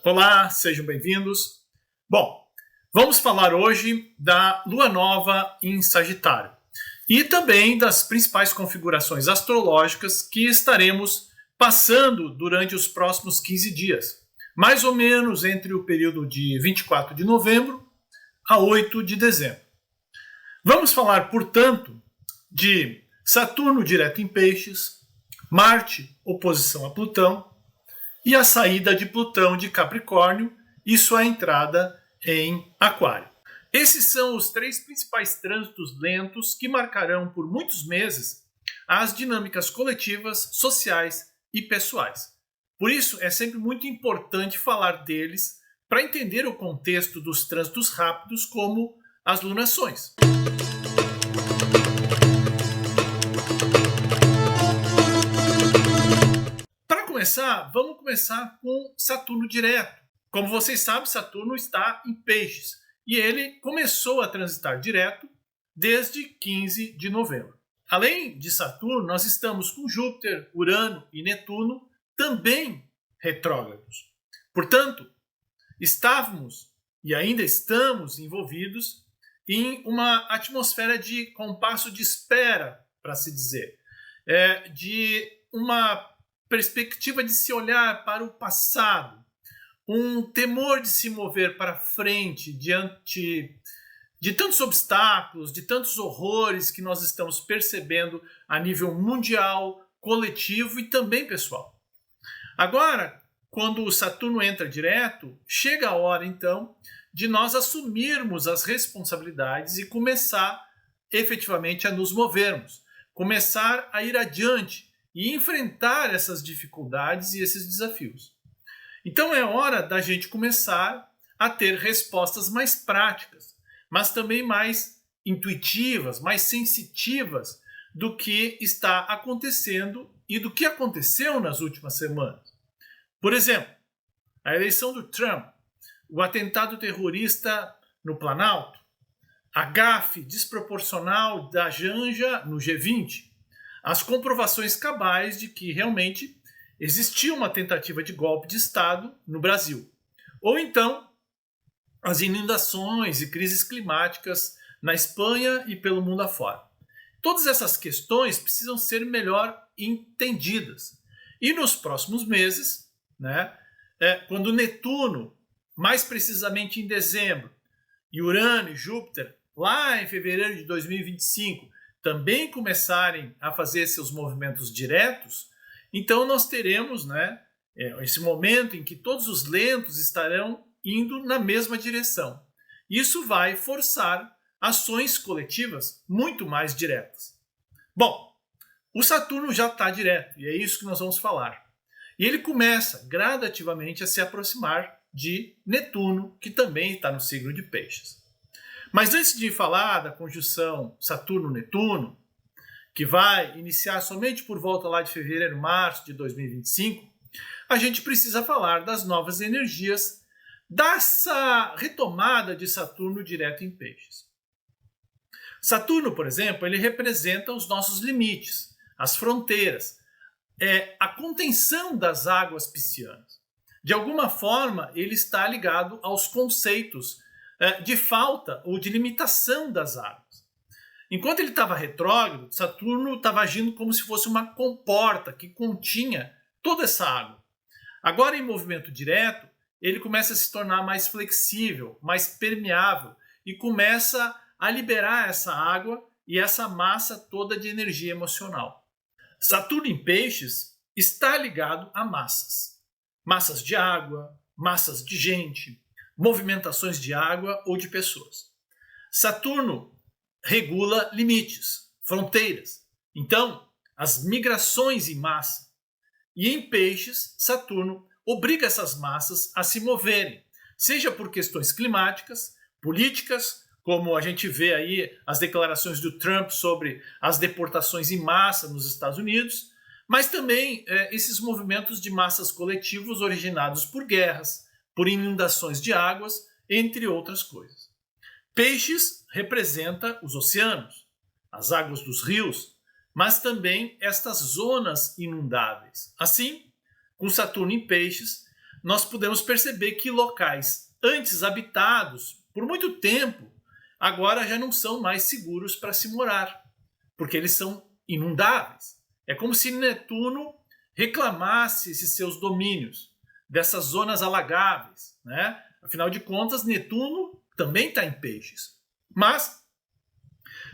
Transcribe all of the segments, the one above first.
Olá, sejam bem-vindos. Bom, vamos falar hoje da Lua Nova em Sagitário e também das principais configurações astrológicas que estaremos passando durante os próximos 15 dias, mais ou menos entre o período de 24 de novembro a 8 de dezembro. Vamos falar, portanto, de Saturno direto em Peixes, Marte oposição a Plutão, e a saída de Plutão de Capricórnio e sua entrada em Aquário. Esses são os três principais trânsitos lentos que marcarão por muitos meses as dinâmicas coletivas, sociais e pessoais. Por isso, é sempre muito importante falar deles para entender o contexto dos trânsitos rápidos, como as lunações. Vamos começar com Saturno direto. Como vocês sabem, Saturno está em Peixes e ele começou a transitar direto desde 15 de novembro. Além de Saturno, nós estamos com Júpiter, Urano e Netuno também retrógrados. Portanto, estávamos e ainda estamos envolvidos em uma atmosfera de compasso de espera, para se dizer, de uma perspectiva de se olhar para o passado, um temor de se mover para frente diante de tantos obstáculos, de tantos horrores que nós estamos percebendo a nível mundial, coletivo e também pessoal. Agora, quando o Saturno entra direto, chega a hora então de nós assumirmos as responsabilidades e começar efetivamente a nos movermos, começar a ir adiante e enfrentar essas dificuldades e esses desafios. Então é hora da gente começar a ter respostas mais práticas, mas também mais intuitivas, mais sensitivas do que está acontecendo e do que aconteceu nas últimas semanas. Por exemplo, a eleição do Trump, o atentado terrorista no Planalto, a gafe desproporcional da Janja no G20, as comprovações cabais de que realmente existiu uma tentativa de golpe de Estado no Brasil. Ou então, as inundações e crises climáticas na Espanha e pelo mundo afora. Todas essas questões precisam ser melhor entendidas. E nos próximos meses, quando Netuno, mais precisamente em dezembro, e Urano e Júpiter, lá em fevereiro de 2025, também começarem a fazer seus movimentos diretos, então nós teremos esse momento em que todos os lentos estarão indo na mesma direção. Isso vai forçar ações coletivas muito mais diretas. Bom, o Saturno já está direto, e é isso que nós vamos falar. E ele começa gradativamente a se aproximar de Netuno, que também está no signo de Peixes. Mas antes de falar da conjunção Saturno-Netuno, que vai iniciar somente por volta lá de fevereiro, março de 2025, a gente precisa falar das novas energias dessa retomada de Saturno direto em Peixes. Saturno, por exemplo, ele representa os nossos limites, as fronteiras, a contenção das águas piscianas. De alguma forma, ele está ligado aos conceitos de falta ou de limitação das águas. Enquanto ele estava retrógrado, Saturno estava agindo como se fosse uma comporta que continha toda essa água. Agora, em movimento direto, ele começa a se tornar mais flexível, mais permeável e começa a liberar essa água e essa massa toda de energia emocional. Saturno em Peixes está ligado a massas. Massas de água, massas de gente, movimentações de água ou de pessoas. Saturno regula limites, fronteiras. Então, as migrações em massa. E em Peixes, Saturno obriga essas massas a se moverem, seja por questões climáticas, políticas, como a gente vê aí as declarações do Trump sobre as deportações em massa nos Estados Unidos, mas também esses movimentos de massas coletivos originados por guerras, por inundações de águas, entre outras coisas. Peixes representa os oceanos, as águas dos rios, mas também estas zonas inundáveis. Assim, com Saturno em Peixes, nós podemos perceber que locais antes habitados por muito tempo, agora já não são mais seguros para se morar, porque eles são inundáveis. É como se Netuno reclamasse esses seus domínios, dessas zonas alagáveis, né? Afinal de contas, Netuno também está em Peixes. Mas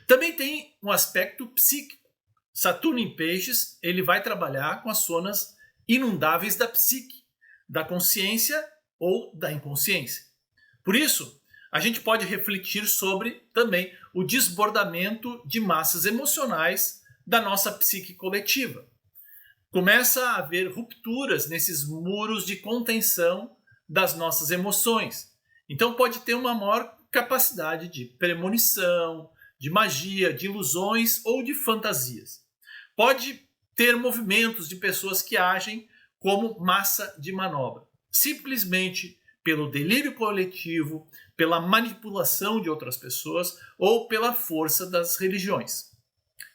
também tem um aspecto psíquico. Saturno em Peixes, ele vai trabalhar com as zonas inundáveis da psique, da consciência ou da inconsciência. Por isso, a gente pode refletir sobre também o desbordamento de massas emocionais da nossa psique coletiva. Começa a haver rupturas nesses muros de contenção das nossas emoções. Então pode ter uma maior capacidade de premonição, de magia, de ilusões ou de fantasias. Pode ter movimentos de pessoas que agem como massa de manobra, simplesmente pelo delírio coletivo, pela manipulação de outras pessoas ou pela força das religiões.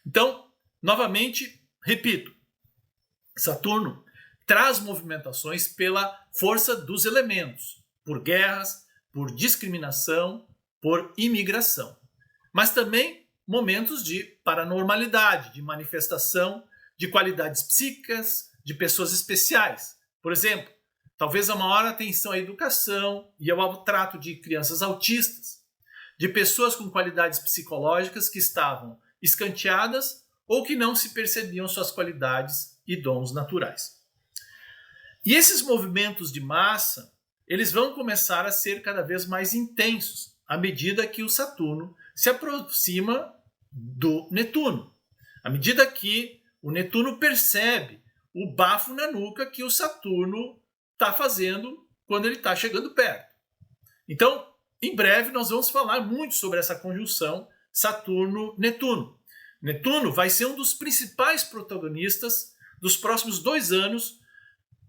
Então, novamente, repito, Saturno traz movimentações pela força dos elementos, por guerras, por discriminação, por imigração. Mas também momentos de paranormalidade, de manifestação de qualidades psíquicas, de pessoas especiais. Por exemplo, talvez a maior atenção à educação e ao trato de crianças autistas, de pessoas com qualidades psicológicas que estavam escanteadas ou que não se percebiam suas qualidades e dons naturais. E esses movimentos de massa, eles vão começar a ser cada vez mais intensos à medida que o Saturno se aproxima do Netuno. À medida que o Netuno percebe o bafo na nuca que o Saturno está fazendo quando ele está chegando perto. Então, em breve, nós vamos falar muito sobre essa conjunção Saturno-Netuno. Netuno vai ser um dos principais protagonistas dos próximos 2 anos,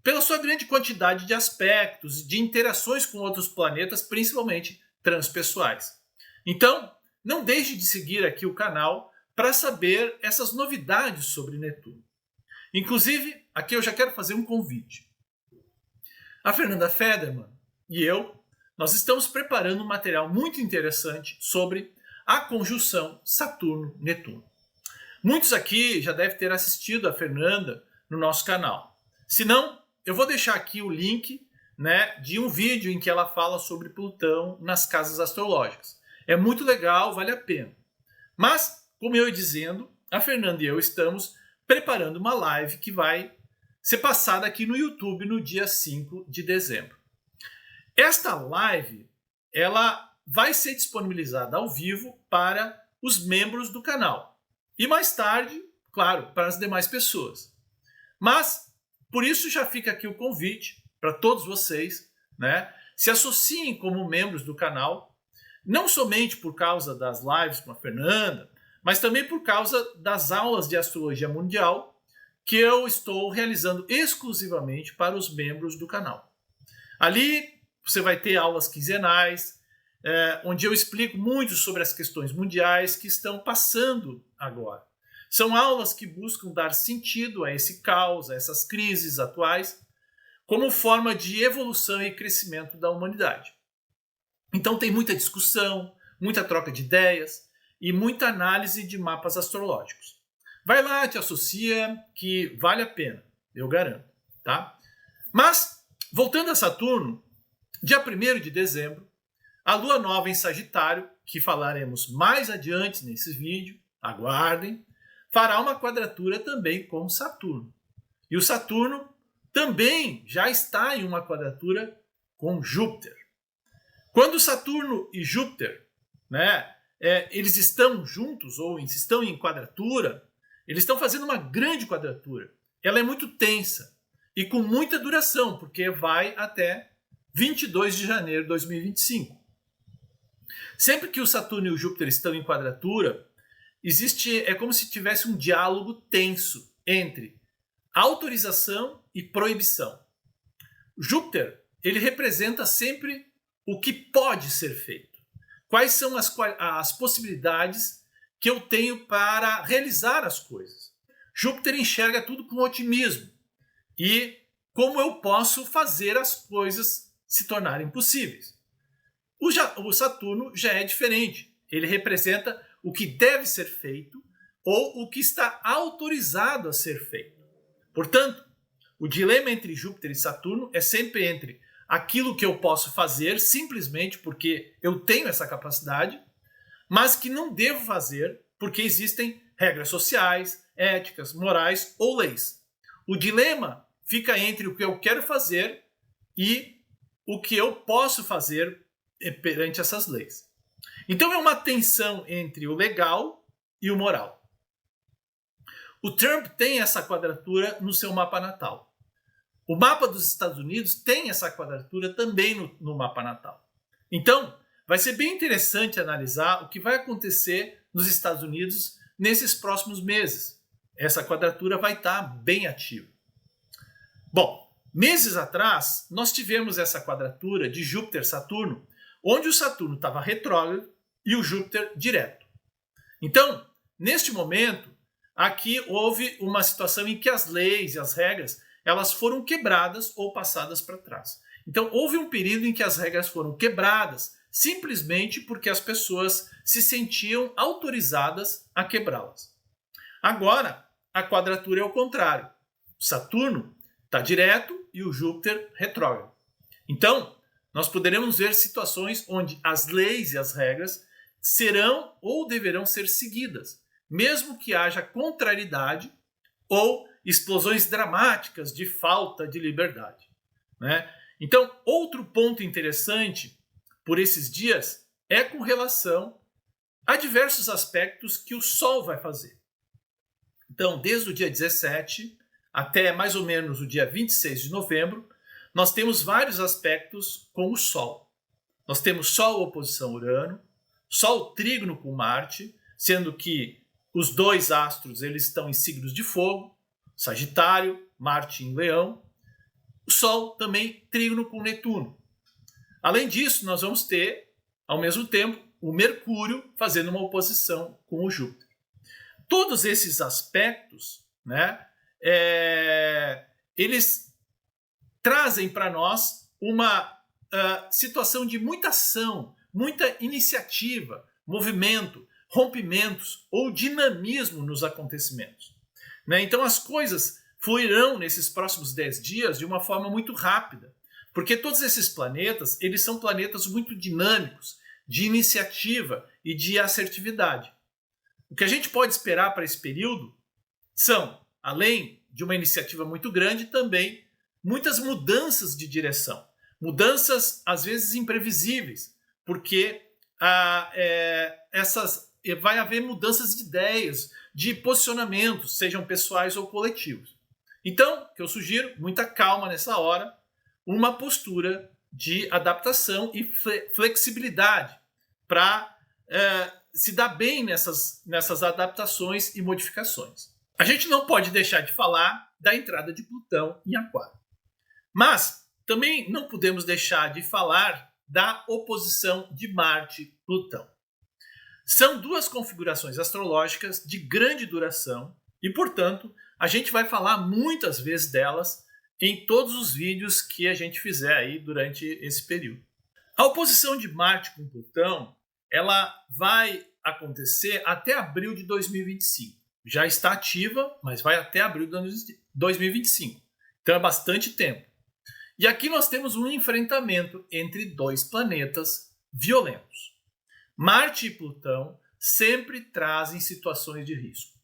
pela sua grande quantidade de aspectos, de interações com outros planetas, principalmente transpessoais. Então, não deixe de seguir aqui o canal para saber essas novidades sobre Netuno. Inclusive, aqui eu já quero fazer um convite. A Fernanda Federman e eu, nós estamos preparando um material muito interessante sobre a conjunção Saturno-Netuno. Muitos aqui já devem ter assistido a Fernanda no nosso canal. Se não, eu vou deixar aqui o link, né, de um vídeo em que ela fala sobre Plutão nas casas astrológicas. É muito legal, vale a pena. Mas, como eu ia dizendo, a Fernanda e eu estamos preparando uma live que vai ser passada aqui no YouTube no dia 5 de dezembro. Esta live, ela vai ser disponibilizada ao vivo para os membros do canal. E mais tarde, claro, para as demais pessoas. Mas, por isso já fica aqui o convite para todos vocês, né? Se associem como membros do canal, não somente por causa das lives com a Fernanda, mas também por causa das aulas de astrologia mundial que eu estou realizando exclusivamente para os membros do canal. Ali você vai ter aulas quinzenais, onde eu explico muito sobre as questões mundiais que estão passando agora. São aulas que buscam dar sentido a esse caos, a essas crises atuais, como forma de evolução e crescimento da humanidade. Então tem muita discussão, muita troca de ideias e muita análise de mapas astrológicos. Vai lá, te associa, que vale a pena, eu garanto, tá? Mas, voltando a Saturno, dia 1º de dezembro, a Lua Nova em Sagitário, que falaremos mais adiante nesse vídeo, aguardem, fará uma quadratura também com Saturno. E o Saturno também já está em uma quadratura com Júpiter. Quando Saturno e Júpiter, né, eles estão juntos ou estão em quadratura, eles estão fazendo uma grande quadratura. Ela é muito tensa e com muita duração, porque vai até 22 de janeiro de 2025. Sempre que o Saturno e o Júpiter estão em quadratura, é como se tivesse um diálogo tenso entre autorização e proibição. Júpiter, ele representa sempre o que pode ser feito. Quais são as possibilidades que eu tenho para realizar as coisas. Júpiter enxerga tudo com otimismo e como eu posso fazer as coisas se tornarem possíveis. O Saturno já é diferente. Ele representa o que deve ser feito ou o que está autorizado a ser feito. Portanto, o dilema entre Júpiter e Saturno é sempre entre aquilo que eu posso fazer simplesmente porque eu tenho essa capacidade, mas que não devo fazer porque existem regras sociais, éticas, morais ou leis. O dilema fica entre o que eu quero fazer e o que eu posso fazer perante essas leis. Então é uma tensão entre o legal e o moral. O Trump tem essa quadratura no seu mapa natal. O mapa dos Estados Unidos tem essa quadratura também no mapa natal. Então, vai ser bem interessante analisar o que vai acontecer nos Estados Unidos nesses próximos meses. Essa quadratura vai estar bem ativa. Bom, meses atrás, nós tivemos essa quadratura de Júpiter-Saturno, onde o Saturno estava retrógrado e o Júpiter direto. Então, neste momento, aqui houve uma situação em que as leis e as regras elas foram quebradas ou passadas para trás. Então, houve um período em que as regras foram quebradas simplesmente porque as pessoas se sentiam autorizadas a quebrá-las. Agora, a quadratura é o contrário. O Saturno está direto e o Júpiter retrógrado. Então, nós poderemos ver situações onde as leis e as regras serão ou deverão ser seguidas, mesmo que haja contrariedade ou explosões dramáticas de falta de liberdade, né? Então, outro ponto interessante por esses dias é com relação a diversos aspectos que o Sol vai fazer. Então, desde o dia 17 até mais ou menos o dia 26 de novembro, nós temos vários aspectos com o Sol. Nós temos Sol oposição Urano, Sol trígono com Marte, sendo que os dois astros eles estão em signos de fogo, Sagitário, Marte em Leão. O Sol também trígono com Netuno. Além disso, nós vamos ter, ao mesmo tempo, o Mercúrio fazendo uma oposição com o Júpiter. Todos esses aspectos, né, eles trazem para nós uma situação de muita ação, muita iniciativa, movimento, rompimentos ou dinamismo nos acontecimentos, né? Então as coisas fluirão nesses próximos 10 dias de uma forma muito rápida, porque todos esses planetas, eles são planetas muito dinâmicos, de iniciativa e de assertividade. O que a gente pode esperar para esse período são, além de uma iniciativa muito grande, também muitas mudanças de direção. Mudanças, às vezes, imprevisíveis, porque vai haver mudanças de ideias, de posicionamentos, sejam pessoais ou coletivos. Então, o que eu sugiro, muita calma nessa hora, uma postura de adaptação e flexibilidade para se dar bem nessas adaptações e modificações. A gente não pode deixar de falar da entrada de Plutão em Aquário. Mas também não podemos deixar de falar da oposição de Marte-Plutão. São duas configurações astrológicas de grande duração e, portanto, a gente vai falar muitas vezes delas em todos os vídeos que a gente fizer aí durante esse período. A oposição de Marte com Plutão, ela vai acontecer até abril de 2025. Já está ativa, mas vai até abril de 2025. Então é bastante tempo. E aqui nós temos um enfrentamento entre dois planetas violentos. Marte e Plutão sempre trazem situações de risco,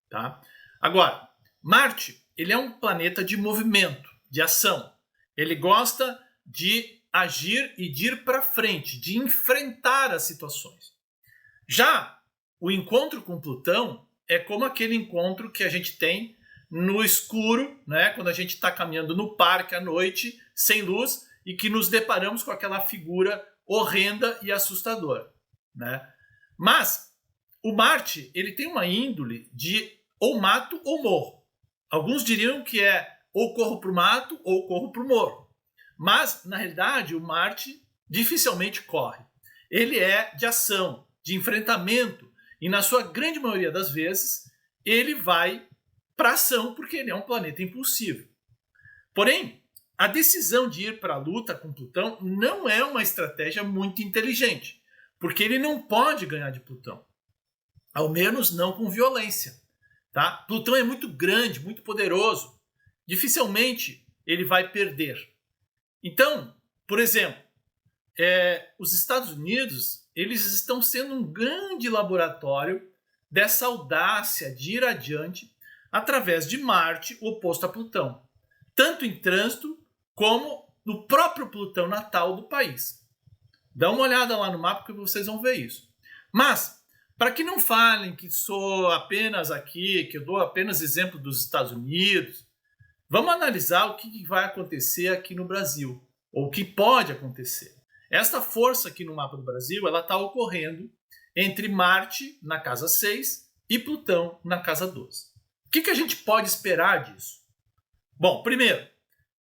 tá? Agora, Marte, ele é um planeta de movimento, de ação. Ele gosta de agir e de ir para frente, de enfrentar as situações. Já o encontro com Plutão é como aquele encontro que a gente tem no escuro, né, quando a gente está caminhando no parque à noite, sem luz, e que nos deparamos com aquela figura horrenda e assustadora, né? Mas o Marte, ele tem uma índole de ou mato ou morro. Alguns diriam que é ou corro para o mato ou corro para o morro. Mas, na realidade, o Marte dificilmente corre. Ele é de ação, de enfrentamento, e na sua grande maioria das vezes, ele vai para ação porque ele é um planeta impulsivo. Porém, a decisão de ir para a luta com Plutão não é uma estratégia muito inteligente, porque ele não pode ganhar de Plutão, ao menos não com violência. Tá? Plutão é muito grande, muito poderoso, dificilmente ele vai perder. Então, por exemplo, os Estados Unidos eles estão sendo um grande laboratório dessa audácia de ir adiante através de Marte oposto a Plutão, tanto em trânsito como no próprio Plutão natal do país. Dá uma olhada lá no mapa que vocês vão ver isso. Mas, para que não falem que sou apenas aqui, que eu dou apenas exemplo dos Estados Unidos, vamos analisar o que vai acontecer aqui no Brasil, ou o que pode acontecer. Esta força aqui no mapa do Brasil, ela está ocorrendo entre Marte, na casa 6, e Plutão, na casa 12. O que a gente pode esperar disso? Bom, primeiro,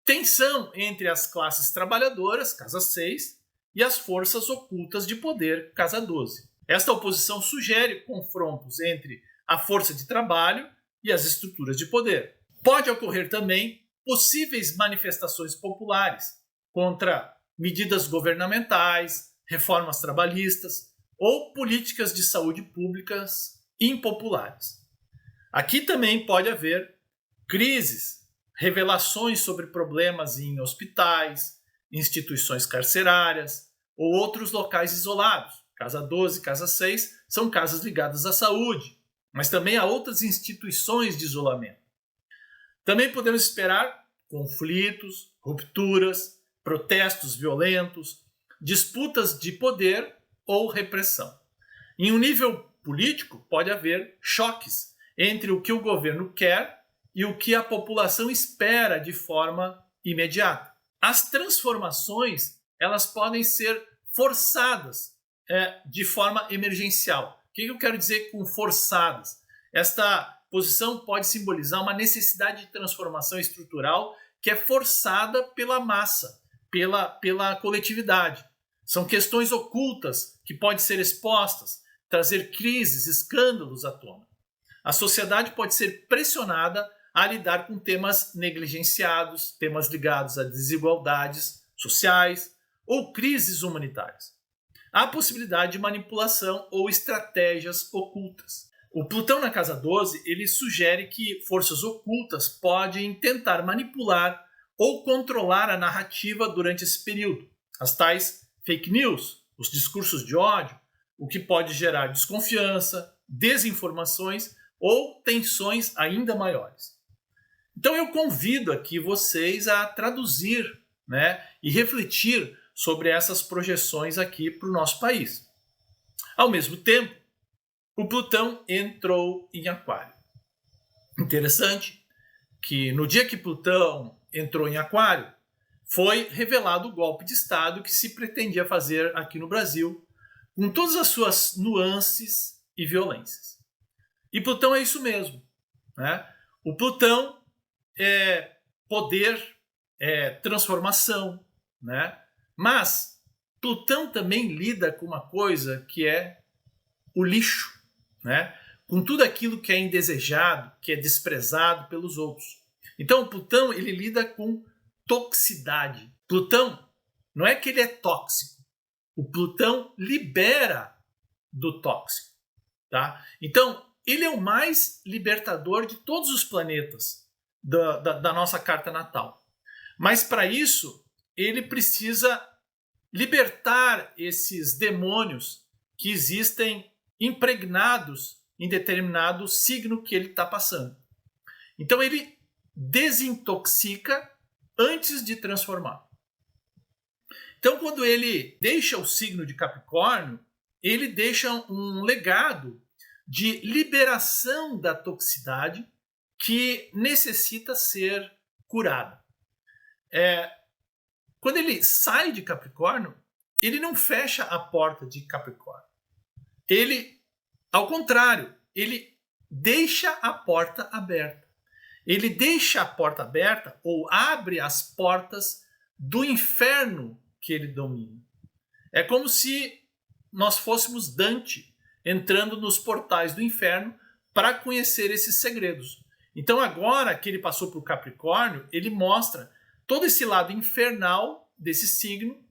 tensão entre as classes trabalhadoras, casa 6, e as forças ocultas de poder, casa 12. Esta oposição sugere confrontos entre a força de trabalho e as estruturas de poder. Pode ocorrer também possíveis manifestações populares contra medidas governamentais, reformas trabalhistas ou políticas de saúde públicas impopulares. Aqui também pode haver crises, revelações sobre problemas em hospitais, instituições carcerárias ou outros locais isolados. Casa 12 e casa 6 são casas ligadas à saúde, mas também a outras instituições de isolamento. Também podemos esperar conflitos, rupturas, protestos violentos, disputas de poder ou repressão. Em um nível político, pode haver choques entre o que o governo quer e o que a população espera de forma imediata. As transformações, elas podem ser forçadas de forma emergencial. O que eu quero dizer com forçadas? Esta posição pode simbolizar uma necessidade de transformação estrutural que é forçada pela massa, pela coletividade. São questões ocultas que podem ser expostas, trazer crises, escândalos à tona. A sociedade pode ser pressionada a lidar com temas negligenciados, temas ligados a desigualdades sociais ou crises humanitárias. Há a possibilidade de manipulação ou estratégias ocultas. O Plutão na casa 12, ele sugere que forças ocultas podem tentar manipular ou controlar a narrativa durante esse período. As tais fake news, os discursos de ódio, o que pode gerar desconfiança, desinformações ou tensões ainda maiores. Então eu convido aqui vocês a traduzir, e refletir sobre essas projeções aqui para o nosso país. Ao mesmo tempo, o Plutão entrou em Aquário. Interessante que no dia que Plutão entrou em Aquário, foi revelado o golpe de Estado que se pretendia fazer aqui no Brasil, com todas as suas nuances e violências. E Plutão é isso mesmo. O Plutão é poder, é transformação, mas Plutão também lida com uma coisa que é o lixo, com tudo aquilo que é indesejado, que é desprezado pelos outros. Então, Plutão ele lida com toxicidade. Plutão não é que ele é tóxico. O Plutão libera do tóxico. Tá? Então, ele é o mais libertador de todos os planetas da nossa carta natal. Mas, para isso, ele precisa libertar esses demônios que existem impregnados em determinado signo que ele está passando. Então, ele desintoxica antes de transformar. Então, quando ele deixa o signo de Capricórnio, ele deixa um legado de liberação da toxicidade que necessita ser curada. Quando ele sai de Capricórnio, ele não fecha a porta de Capricórnio. Ele, ao contrário, ele deixa a porta aberta. Ele deixa a porta aberta ou abre as portas do inferno que ele domina. É como se nós fôssemos Dante entrando nos portais do inferno para conhecer esses segredos. Então agora que ele passou para o Capricórnio, ele mostra todo esse lado infernal desse signo,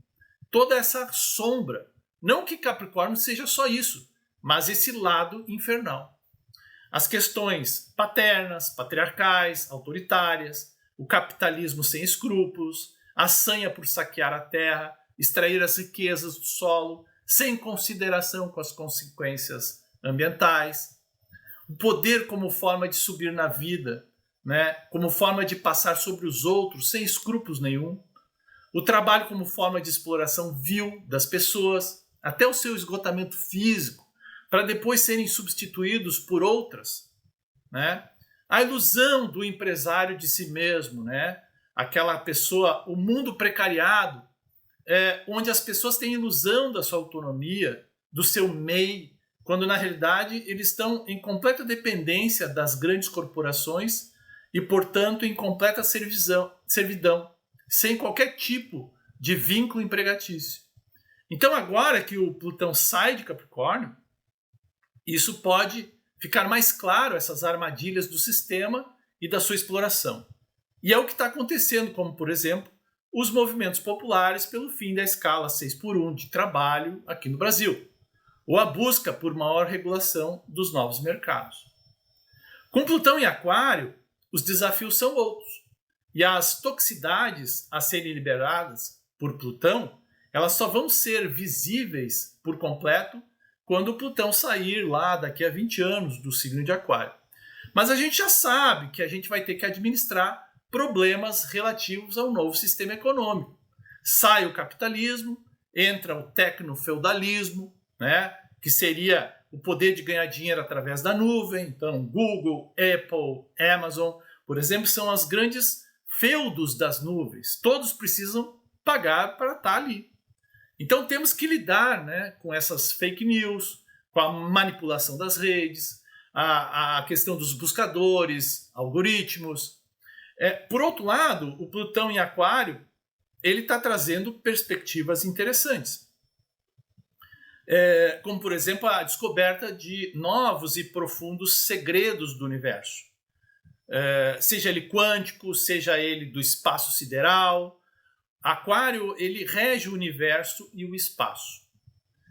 toda essa sombra. Não que Capricórnio seja só isso, mas esse lado infernal. As questões paternas, patriarcais, autoritárias, o capitalismo sem escrúpulos, a sanha por saquear a terra, extrair as riquezas do solo, sem consideração com as consequências ambientais, o poder como forma de subir na vida, né, como forma de passar sobre os outros sem escrúpulos nenhum, o trabalho como forma de exploração vil das pessoas, até o seu esgotamento físico, para depois serem substituídos por outras, né? A ilusão do empresário de si mesmo, né? Aquela pessoa, o mundo precariado, onde as pessoas têm ilusão da sua autonomia, do seu MEI, quando na realidade eles estão em completa dependência das grandes corporações e, portanto, em completa servidão, sem qualquer tipo de vínculo empregatício. Então, agora que o Plutão sai de Capricórnio, isso pode ficar mais claro, essas armadilhas do sistema e da sua exploração. E é o que está acontecendo, como, por exemplo, os movimentos populares pelo fim da escala 6x1 de trabalho aqui no Brasil, ou a busca por maior regulação dos novos mercados. Com Plutão em Aquário, os desafios são outros. E as toxicidades a serem liberadas por Plutão, elas só vão ser visíveis por completo quando o Plutão sair lá daqui a 20 anos do signo de Aquário. Mas a gente já sabe que a gente vai ter que administrar problemas relativos ao novo sistema econômico. Sai o capitalismo, entra o tecnofeudalismo, né, que seria o poder de ganhar dinheiro através da nuvem. Então, Google, Apple, Amazon, por exemplo, são as grandes feudos das nuvens. Todos precisam pagar para estar ali. Então, temos que lidar, né, com essas fake news, com a manipulação das redes, a questão dos buscadores, algoritmos. Por outro lado, o Plutão em Aquário, ele está trazendo perspectivas interessantes. Como, por exemplo, a descoberta de novos e profundos segredos do universo. Seja ele quântico, seja ele do espaço sideral. Aquário, ele rege o universo e o espaço.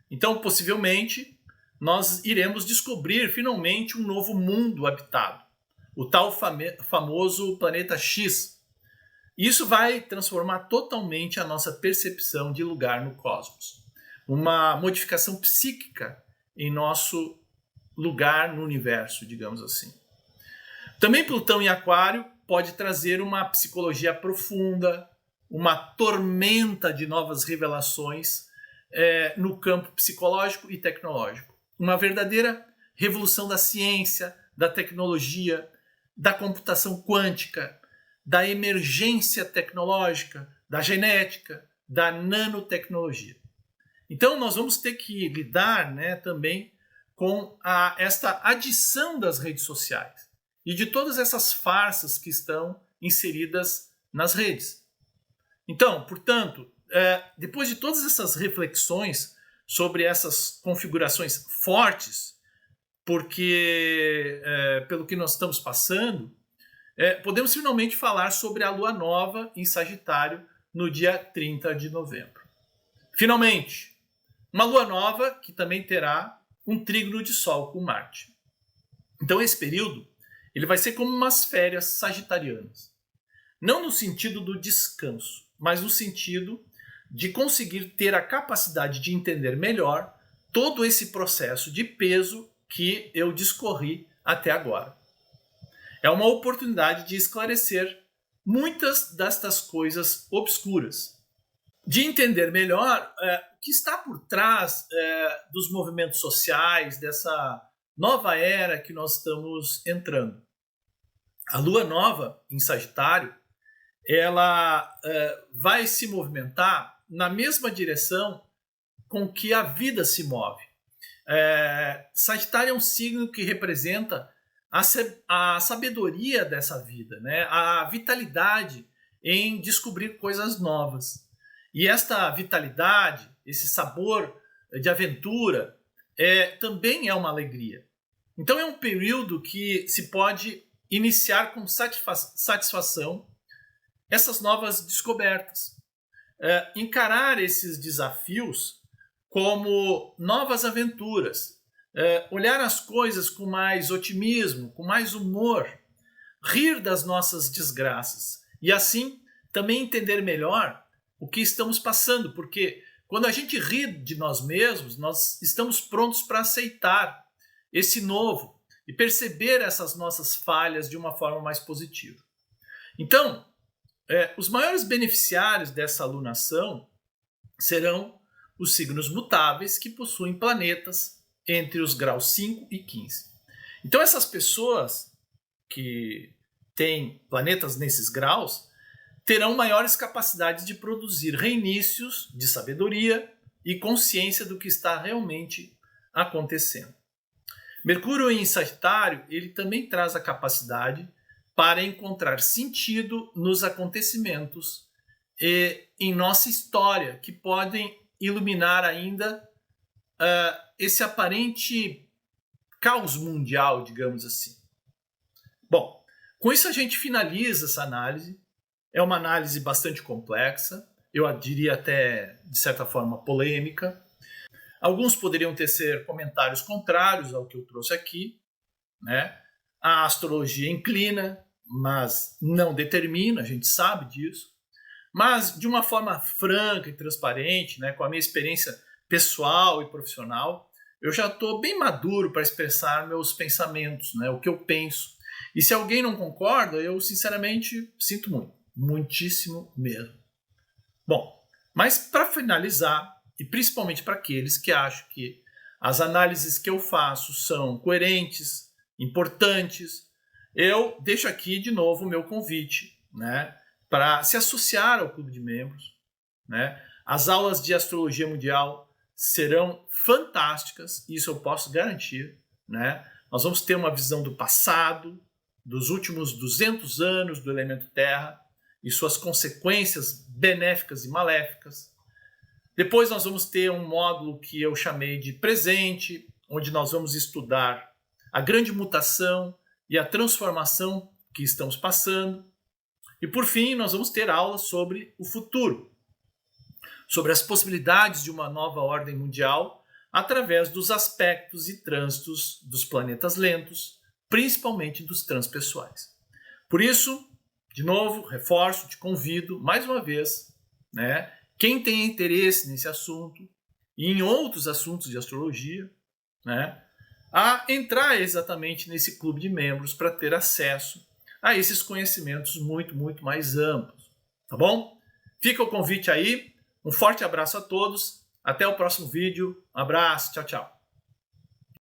Então, possivelmente, nós iremos descobrir finalmente um novo mundo habitado, o tal famoso planeta X. Isso vai transformar totalmente a nossa percepção de lugar no cosmos. Uma modificação psíquica em nosso lugar no universo, digamos assim. Também Plutão em Aquário pode trazer uma psicologia profunda, uma tormenta de novas revelações no campo psicológico e tecnológico. Uma verdadeira revolução da ciência, da tecnologia, da computação quântica, da emergência tecnológica, da genética, da nanotecnologia. Então, nós vamos ter que lidar, né, também com esta adição das redes sociais e de todas essas farsas que estão inseridas nas redes. Então, portanto, depois de todas essas reflexões sobre essas configurações fortes, porque pelo que nós estamos passando, podemos finalmente falar sobre a Lua Nova em Sagitário no dia 30 de novembro. Finalmente, uma Lua Nova que também terá um trígono de Sol com Marte. Então, esse período ele vai ser como umas férias sagitarianas. Não no sentido do descanso, mas no sentido de conseguir ter a capacidade de entender melhor todo esse processo de peso que eu discorri até agora. É uma oportunidade de esclarecer muitas destas coisas obscuras, de entender melhor o que está por trás dos movimentos sociais, dessa nova era que nós estamos entrando. A Lua Nova em Sagitário, ela vai se movimentar na mesma direção com que a vida se move. Sagitário é um signo que representa a sabedoria dessa vida, né? A vitalidade em descobrir coisas novas. E esta vitalidade, esse sabor de aventura, também é uma alegria. Então é um período que se pode iniciar com satisfação essas novas descobertas. Encarar esses desafios como novas aventuras. Olhar as coisas com mais otimismo, com mais humor. Rir das nossas desgraças. E assim também entender melhor o que estamos passando, porque quando a gente ri de nós mesmos, nós estamos prontos para aceitar esse novo e perceber essas nossas falhas de uma forma mais positiva. Então, os maiores beneficiários dessa alunação serão os signos mutáveis que possuem planetas entre os graus 5 e 15. Então, essas pessoas que têm planetas nesses graus terão maiores capacidades de produzir reinícios de sabedoria e consciência do que está realmente acontecendo. Mercúrio em Sagitário, ele também traz a capacidade para encontrar sentido nos acontecimentos e em nossa história, que podem iluminar ainda esse aparente caos mundial, digamos assim. Bom, com isso a gente finaliza essa análise. É uma análise bastante complexa, eu diria até, de certa forma, polêmica. Alguns poderiam tecer comentários contrários ao que eu trouxe aqui, né? A astrologia inclina, mas não determina, a gente sabe disso. Mas, de uma forma franca e transparente, né, com a minha experiência pessoal e profissional, eu já estou bem maduro para expressar meus pensamentos, né, o que eu penso. E se alguém não concorda, eu sinceramente sinto muito. Muitíssimo mesmo. Bom, mas para finalizar, e principalmente para aqueles que acham que as análises que eu faço são coerentes, importantes, eu deixo aqui de novo o meu convite, né, para se associar ao clube de membros, né? As aulas de astrologia mundial serão fantásticas, isso eu posso garantir, né? Nós vamos ter uma visão do passado, dos últimos 200 anos do elemento Terra, e suas consequências benéficas e maléficas. Depois nós vamos ter um módulo que eu chamei de presente, onde nós vamos estudar a grande mutação e a transformação que estamos passando. E por fim, nós vamos ter aulas sobre o futuro, sobre as possibilidades de uma nova ordem mundial através dos aspectos e trânsitos dos planetas lentos, principalmente dos transpessoais. Por isso, de novo, reforço, te convido mais uma vez, né, quem tem interesse nesse assunto e em outros assuntos de astrologia, né, a entrar exatamente nesse clube de membros para ter acesso a esses conhecimentos muito, muito mais amplos. Tá bom? Fica o convite aí. Um forte abraço a todos. Até o próximo vídeo. Um abraço. Tchau, tchau.